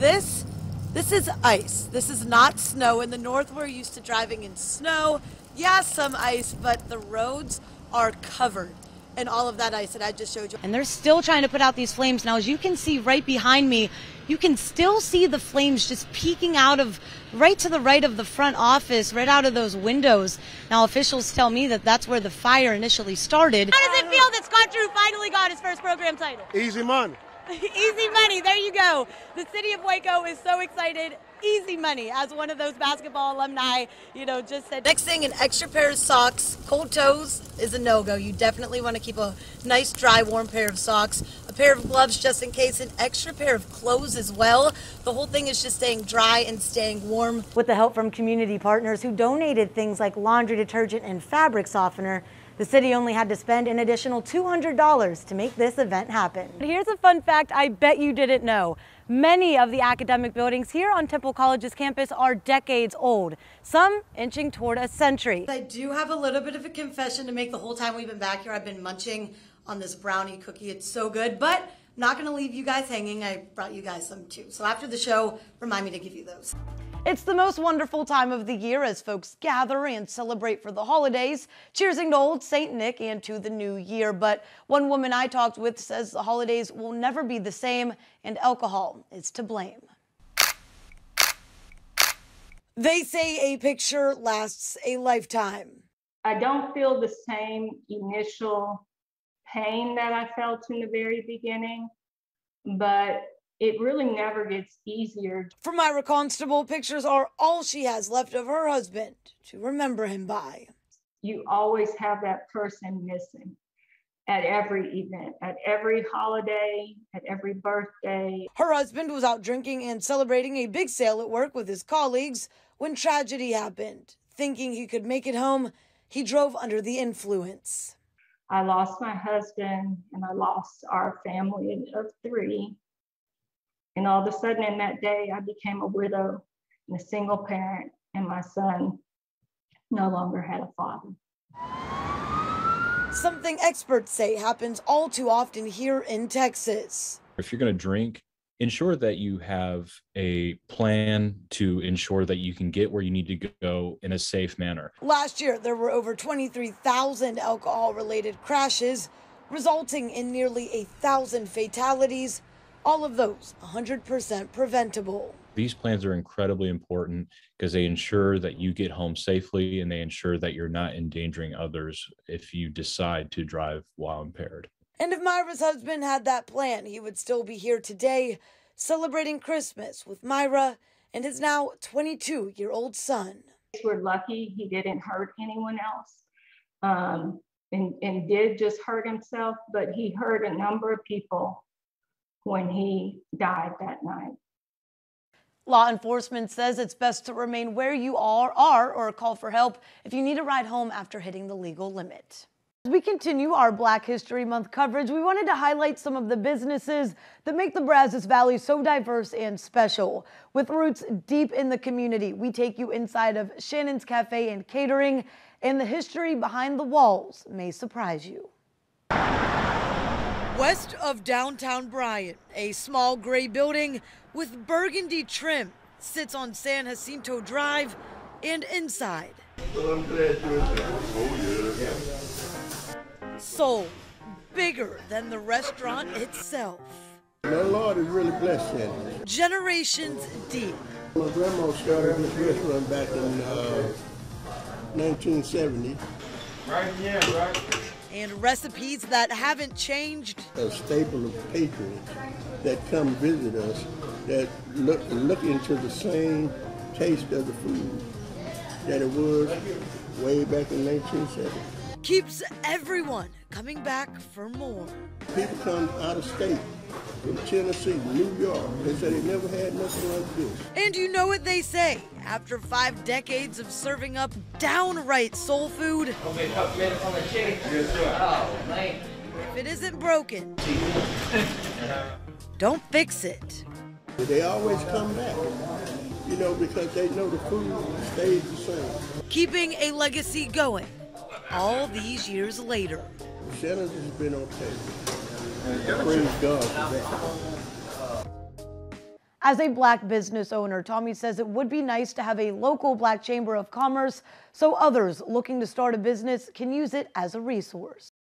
This is ice. This is not snow. In the north, we're used to driving in snow. Yeah, some ice, but the roads are covered in all of that ice that I just showed you. And they're still trying to put out these flames. Now, as you can see right behind me, you can still see the flames just peeking out of right to the right of the front office, right out of those windows. Now, officials tell me that that's where the fire initially started. How does it feel that Scott Drew finally got his first program title? Easy money. Easy money, there you go. The city of Waco is so excited. Easy money, as one of those basketball alumni, just said. Next thing, an extra pair of socks. Cold toes is a no-go. You definitely want to keep a nice, dry, warm pair of socks. A pair of gloves just in case. An extra pair of clothes as well. The whole thing is just staying dry and staying warm. With the help from community partners who donated things like laundry detergent and fabric softener, the city only had to spend an additional $200 to make this event happen. Here's a fun fact I bet you didn't know. Many of the academic buildings here on Temple College's campus are decades old, some inching toward a century. I do have a little bit of a confession to make. The whole time we've been back here, I've been munching on this brownie cookie. It's so good, but I'm not going to leave you guys hanging. I brought you guys some too. So after the show, remind me to give you those. It's the most wonderful time of the year as folks gather and celebrate for the holidays, cheersing to Old St. Nick and to the new year. But one woman I talked with says the holidays will never be the same and alcohol is to blame. They say a picture lasts a lifetime. I don't feel the same initial pain that I felt in the very beginning, but it really never gets easier. For Myra Constable, pictures are all she has left of her husband to remember him by. You always have that person missing at every event, at every holiday, at every birthday. Her husband was out drinking and celebrating a big sale at work with his colleagues when tragedy happened. Thinking he could make it home, he drove under the influence. I lost my husband and I lost our family of 3. And all of a sudden in that day, I became a widow and a single parent, and my son no longer had a father. Something experts say happens all too often here in Texas. If you're going to drink, ensure that you have a plan to ensure that you can get where you need to go in a safe manner. Last year, there were over 23,000 alcohol-related crashes, resulting in nearly 1,000 fatalities. All of those 100% preventable. These plans are incredibly important because they ensure that you get home safely and they ensure that you're not endangering others if you decide to drive while impaired. And if Myra's husband had that plan, he would still be here today celebrating Christmas with Myra and his now 22-year-old son. We're lucky he didn't hurt anyone else and did just hurt himself, but he hurt a number of people when he died that night. Law enforcement says it's best to remain where you are or call for help if you need a ride home after hitting the legal limit. As we continue our Black History Month coverage, we wanted to highlight some of the businesses that make the Brazos Valley so diverse and special. With roots deep in the community, we take you inside of Shannon's Cafe and Catering, and the history behind the walls may surprise you. West of downtown Bryan, a small gray building with burgundy trim sits on San Jacinto Drive and inside. Sold bigger than the restaurant itself. My Lord is really blessed Shannon. Generations deep. My grandma started this restaurant back in 1970. Right, yeah, right. And recipes that haven't changed. A staple of patrons that come visit us that look into the same taste of the food that it was way back in 1970. Keeps everyone coming back for more. People come out of state, from Tennessee, New York. They say they never had nothing like this. And you know what they say, after 5 decades of serving up downright soul food, if it isn't broken, don't fix it. They always come back, because they know the food stays the same. Keeping a legacy going all these years later. Shannon's has been okay. Praise God for that. As a Black business owner, Tommy says it would be nice to have a local Black Chamber of Commerce so others looking to start a business can use it as a resource.